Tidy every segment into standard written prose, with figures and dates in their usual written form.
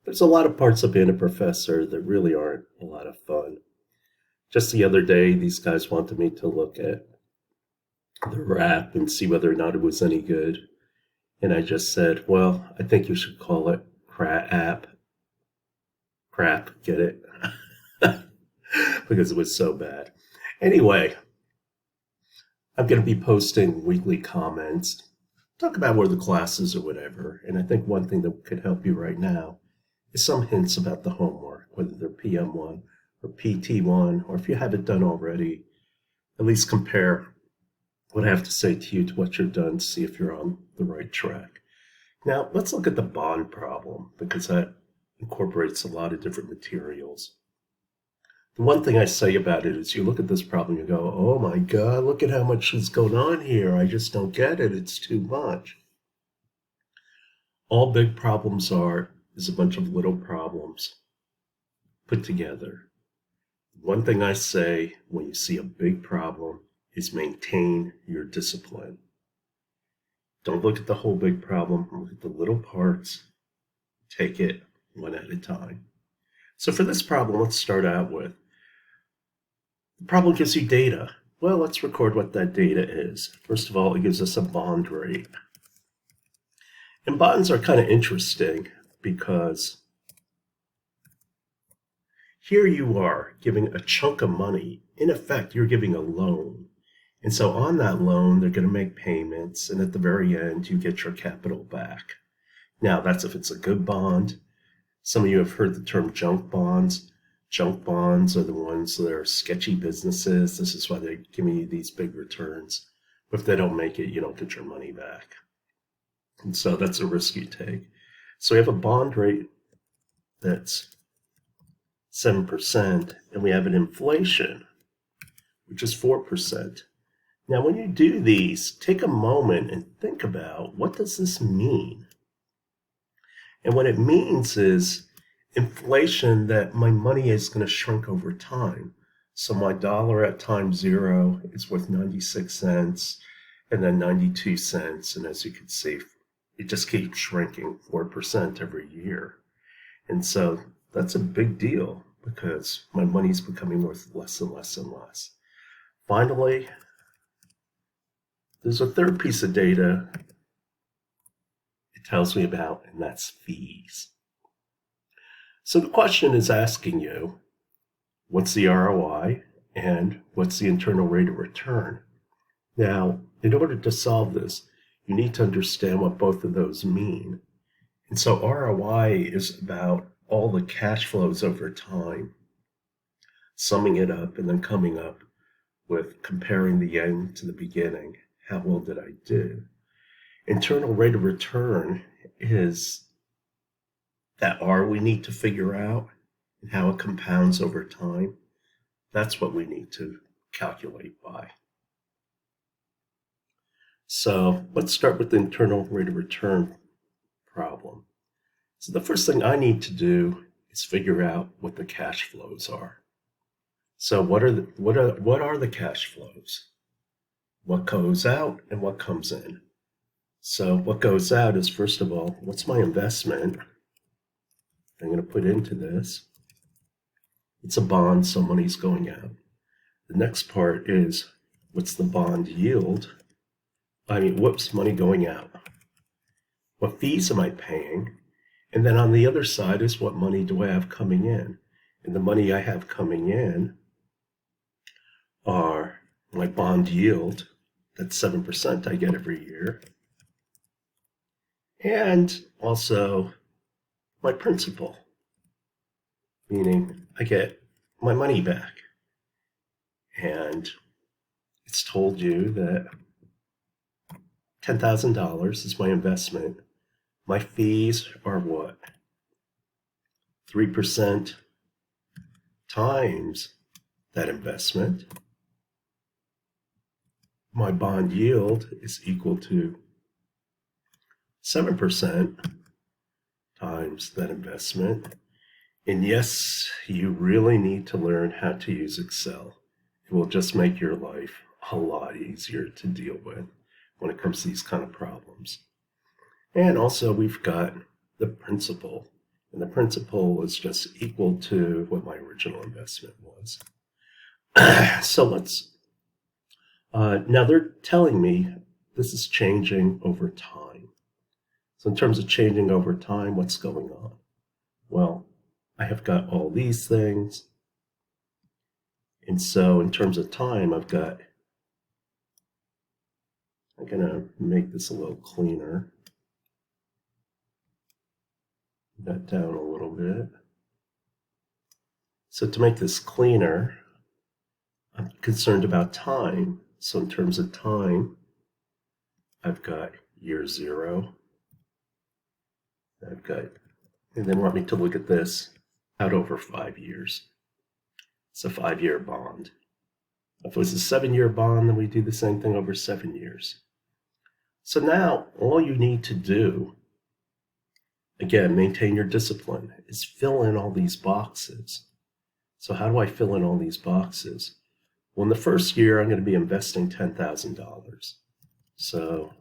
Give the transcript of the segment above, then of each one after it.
There's a lot of parts of being a professor that really aren't a lot of fun. Just the other day, these guys wanted me to look at the rap and see whether or not it was any good. And I just said, well, I think you should call it crap. Crap, get it? Because it was so bad. Anyway, I'm going to be posting weekly comments, talk about where the class is or whatever. And I think one thing that could help you right now is some hints about the homework, whether they're PM1 or PT1, or if you haven't done already, at least compare what I have to say to you to what you've done to see if you're on the right track. Now, let's look at the bond problem, because that incorporates a lot of different materials. The one thing I say about it is you look at this problem, you go, oh my God, look at how much is going on here. I just don't get it. It's too much. All big problems is a bunch of little problems put together. One thing I say when you see a big problem is maintain your discipline. Don't look at the whole big problem, look at the little parts, take it one at a time. So for this problem, let's start out with, the problem gives you data. Well, let's record what that data is. First of all, it gives us a bond rate. And bonds are kind of interesting because here you are giving a chunk of money. In effect, you're giving a loan. And so on that loan, they're going to make payments, and at the very end, you get your capital back. Now, that's if it's a good bond. Some of you have heard the term junk bonds. Junk bonds are the ones that are sketchy businesses. This is why they're giving you these big returns. But if they don't make it, you don't get your money back. And so that's a risk you take. So we have a bond rate that's 7%, and we have an inflation, which is 4%. Now, when you do these, take a moment and think about, what does this mean? And what it means is inflation, that my money is going to shrink over time. So my dollar at time zero is worth 96 cents, and then 92 cents. And as you can see, it just keeps shrinking 4% every year. And so that's a big deal because my money's becoming worth less and less and less. Finally, there's a third piece of data it tells me about, and that's fees. So the question is asking you, what's the ROI and what's the internal rate of return? Now, in order to solve this, you need to understand what both of those mean. And so ROI is about all the cash flows over time, summing it up and then coming up with comparing the end to the beginning. How well did I do? Internal rate of return is that R we need to figure out and how it compounds over time. That's what we need to calculate by. So let's start with the internal rate of return problem. So the first thing I need to do is figure out what the cash flows are. So what are the cash flows? What goes out and what comes in? So what goes out is, first of all, what's my investment I'm going to put into this? It's a bond, so money's going out. The next part is, what's the bond yield? What's money going out? What fees am I paying? And then on the other side is, what money do I have coming in? And the money I have coming in are my bond yield, that's 7% I get every year, and also my principal, meaning I get my money back. And it's told you that $10,000 is my investment. My fees are what? 3% times that investment. My bond yield is equal to 7% times that investment. And yes, you really need to learn how to use Excel. It will just make your life a lot easier to deal with when it comes to these kind of problems. And also we've got the principal. And the principal is just equal to what my original investment was. So let's, now they're telling me this is changing over time. So in terms of changing over time, what's going on? Well, I have got all these things. And so in terms of time, I'm going to make this a little cleaner. That down a little bit. So to make this cleaner, I'm concerned about time. So in terms of time, I've got year 0. I've got, and then want me to look at this out over 5 years. It's a 5-year bond. If it was a 7-year bond, then we do the same thing over 7 years. So now all you need to do, again, maintain your discipline, is fill in all these boxes. So how do I fill in all these boxes? Well, in the first year, I'm going to be investing $10,000. So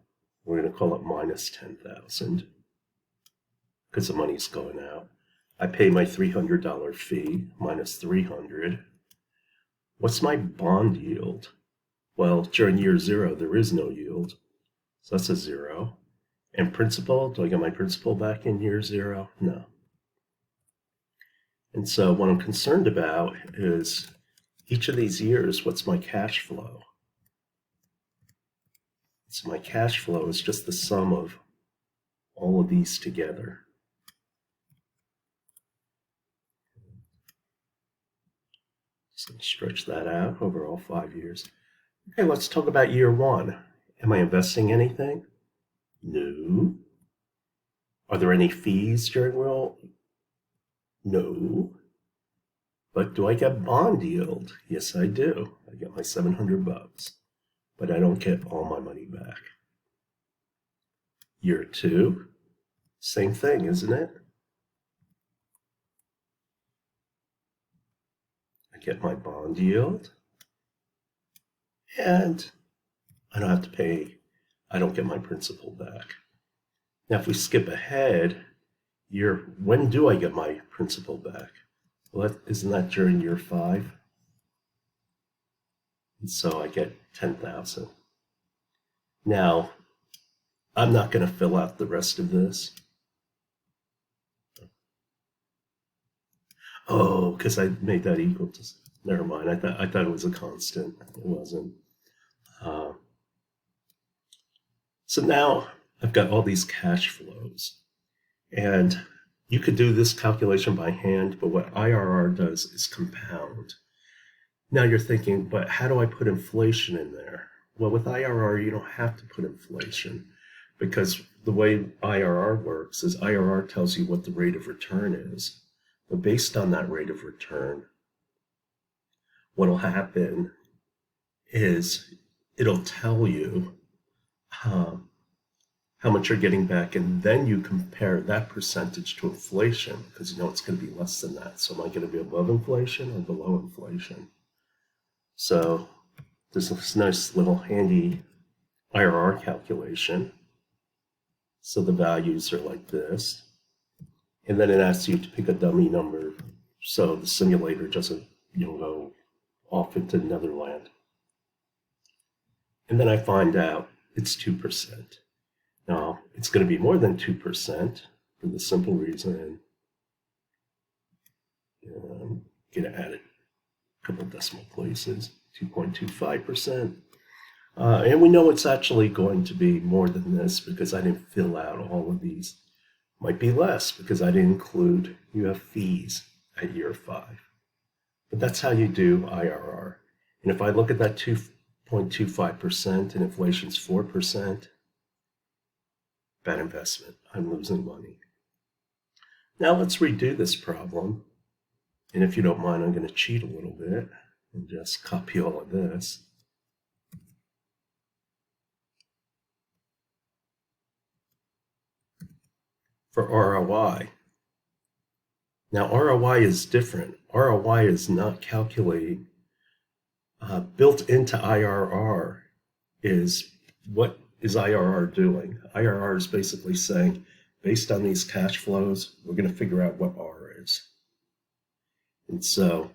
we're going to call it minus 10,000 because the money's going out. I pay my $300 fee minus 300. What's my bond yield? Well, during year 0, there is no yield. So that's a 0. And principal, do I get my principal back in year 0? No. And so what I'm concerned about is each of these years, what's my cash flow? So my cash flow is just the sum of all of these together. Just going to stretch that out over all 5 years. Okay, let's talk about year 1. Am I investing anything? No. Are there any fees during roll? No. But do I get bond yield? Yes, I do. I get my $700, but I don't get all my money back. Year 2, same thing, isn't it? I get my bond yield, and I don't have to pay, I don't get my principal back. Now, if we skip ahead, when do I get my principal back? Well, isn't that during year 5? And so I get 10,000. Now, I'm not going to fill out the rest of this. Oh, because I made that equal to, never mind. I thought it was a constant. It wasn't. So now I've got all these cash flows. And you could do this calculation by hand, but what IRR does is compound. Now you're thinking, but how do I put inflation in there? Well, with IRR, you don't have to put inflation, because the way IRR works is IRR tells you what the rate of return is. But based on that rate of return, what will happen is it'll tell you how much you're getting back, and then you compare that percentage to inflation, because you know it's going to be less than that. So am I going to be above inflation or below inflation? So there's this nice little handy IRR calculation. So the values are like this. And then it asks you to pick a dummy number so the simulator doesn't go off into Netherland. And then I find out it's 2%. Now, it's going to be more than 2% for the simple reason I'm going to add a couple decimal places, 2.25%. And we know it's actually going to be more than this because I didn't fill out all of these. Might be less because I didn't include, you have fees at year 5. But that's how you do IRR. And if I look at that 2.25% and inflation's 4%, bad investment. I'm losing money. Now let's redo this problem. And if you don't mind, I'm going to cheat a little bit and just copy all of this. For ROI. Now ROI is different. ROI is not calculating. Built into IRR is what is IRR doing? IRR is basically saying based on these cash flows, we're going to figure out what R is. And so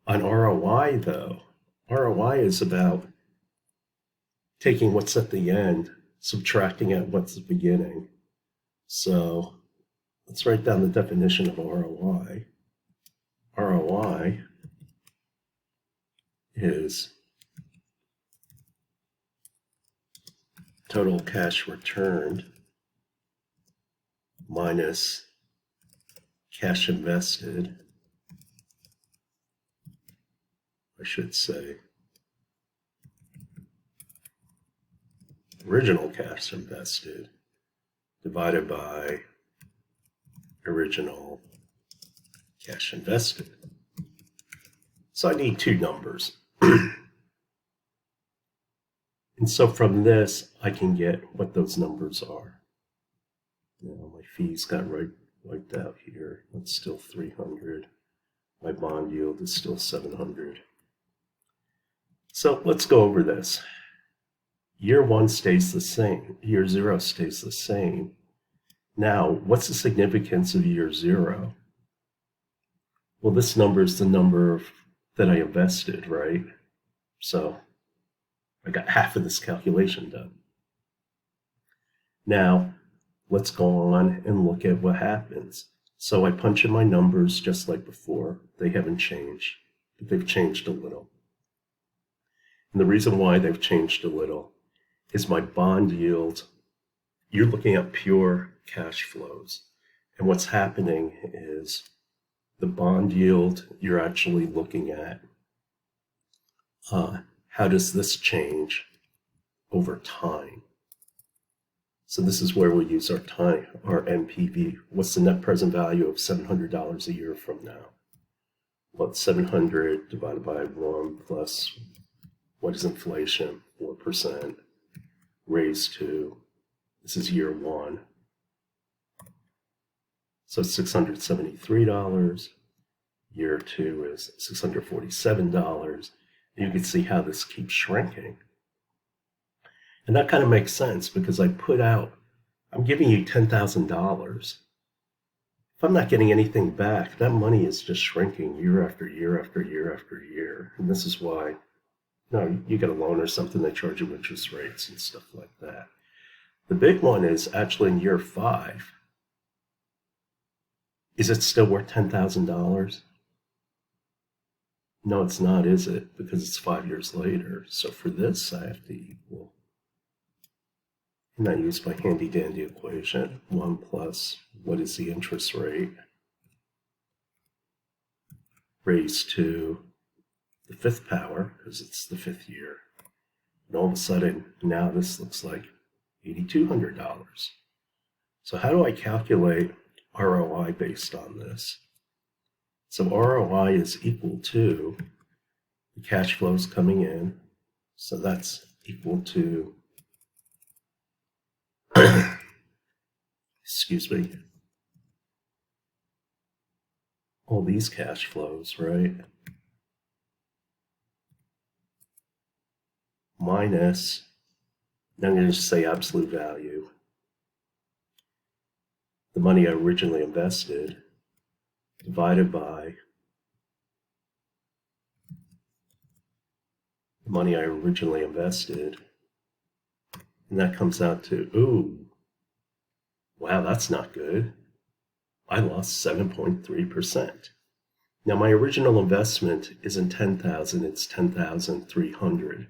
on ROI, though, ROI is about taking what's at the end, subtracting out what's the beginning. So let's write down the definition of ROI. ROI is total cash returned minus cash invested, I should say, original cash invested divided by original cash invested. So I need two numbers. And so from this, I can get what those numbers are. Now my fees got wiped out here. That's still 300. My bond yield is still 700. So let's go over this. Year one stays the same. Year zero stays the same. Now, what's the significance of year zero? Well, this number is the number that I invested, right? So I got half of this calculation done. Now, let's go on and look at what happens. So I punch in my numbers just like before. They haven't changed, but they've changed a little. And the reason why they've changed a little is my bond yield. You're looking at pure cash flows. And what's happening is the bond yield, you're actually looking at how does this change over time. So this is where we'll use our NPV. What's the net present value of $700 a year from now? Well, 700 divided by 1 plus, what is inflation? 4% raised to, this is year one. So $673. Year two is $647. And you can see how this keeps shrinking. And that kind of makes sense because I'm giving you $10,000. If I'm not getting anything back, that money is just shrinking year after year after year after year. And this is why, you get a loan or something, they charge you interest rates and stuff like that. The big one is actually in year 5. Is it still worth $10,000? No, it's not, is it? Because it's 5 years later. So for this, I have to equal, and I use my handy dandy equation, 1 plus, what is the interest rate, raised to the 5th power, because it's the 5th year. And all of a sudden, now this looks like $8,200. So how do I calculate ROI based on this? So ROI is equal to the cash flows coming in. So that's equal to, excuse me, all these cash flows, right? Minus, I'm going to just say absolute value, the money I originally invested, divided by the money I originally invested. And that comes out to, ooh, wow, that's not good. I lost 7.3%. Now my original investment isn't 10,000, it's 10,300.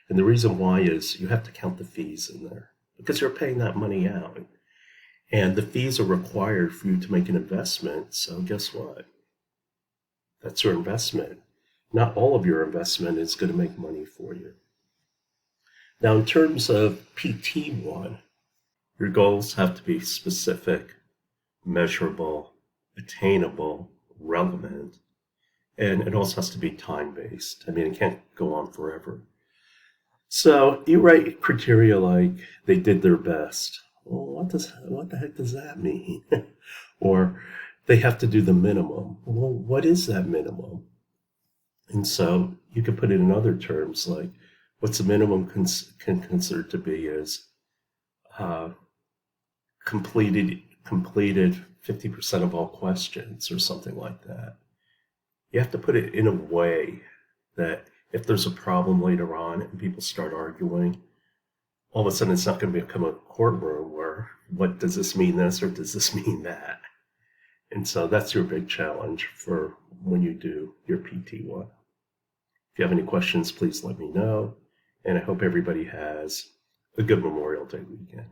And the reason why is you have to count the fees in there because you're paying that money out. And the fees are required for you to make an investment. So guess what? That's your investment. Not all of your investment is going to make money for you. Now, in terms of PT1, your goals have to be specific, measurable, attainable, relevant, and it also has to be time-based. I mean, it can't go on forever. So you write criteria like they did their best. Well, what the heck does that mean? Or they have to do the minimum. Well, what is that minimum? And so you could put it in other terms, like what's the minimum considered to be is completed 50% of all questions or something like that. You have to put it in a way that if there's a problem later on and people start arguing, all of a sudden it's not going to become a courtroom where what does this mean this or does this mean that? And so that's your big challenge for when you do your PT1. If you have any questions, please let me know. And I hope everybody has a good Memorial Day weekend.